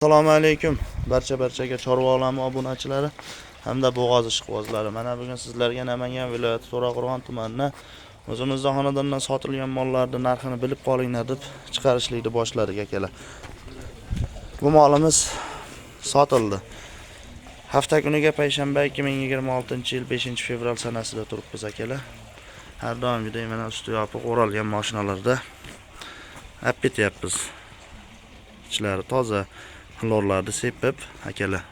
Assalomu alaykum barchaga chorva olami obunachilari hamda bo'g'oz ishqibozlari. Mana bugun sizlarga Namangan viloyati To'raqo'rg'on tumanidan o'zimizda xonadondan sotilgan mollarning narxini bilib qolinglar deb chiqarishlikni boshladik akalar. Bu molimiz sotildi. Hafta kuniga payshanba 2026-yil 5-fevral sanasida turibmiz akalar. Har doimgidek mana usti yopiq o'ralgan mashinalarda olib ketyapmiz. Ichlari toza. Xlorlarni sepib, akalar.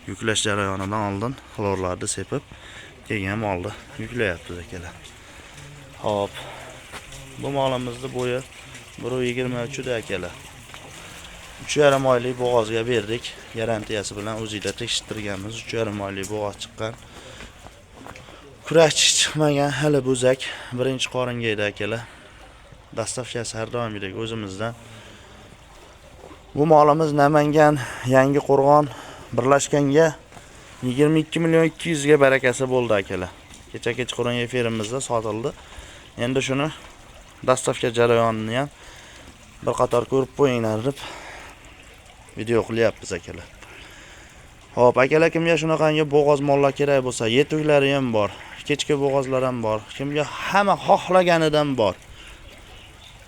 Yuklash jarayonidan oldin xlorlarni sepib, keyin molni yuklayapmiz akalar. Hop. Bu molimizni bo'yi 1.23 da akalar. 3,5 oylik bo'g'ozga berdik. Garantiyasi bilan o'zida tekshirtirganmiz. 3,5 oylik bo'g'oz chiqqan. Kurashchi chiqmagan hali bo'zak. Birinchi qoringa edi akalar. Dastavkasi har doimgidek o'zimizdan. Bu molimiz Namangan Yangi Qo'rg'on birlashganga 22.200.000 ga barakasi bo'ldi akalar. Kecha kechqurun efirimizda sotildi. Endi shuni dastavka jarayonini ham bir qator ko'rib qo'yinglar deb video qilyapmiz akalar. Xo'p, akalar, kimga shunaqangi bo'g'oz mollar kerak bo'lsa, yetuklari ham bor, kechki bo'g'ozlar ham bor. Kimga hamma xohlaganidan bor.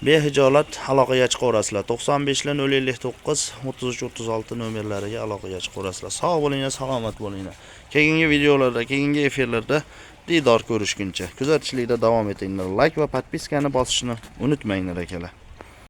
Behijolat aloqaga chiqaverasizlar. 95-059-33-36 nomerlariga aloqaga chiqaverasizlar. Sog' bo'linglar, salomat bo'linglar. Keyingi videolarda, keyingi efirlarda diydor ko'rishguncha kuzatishlikda davom etinglar. Like va podpiskani bosishni unutmanglar akalar.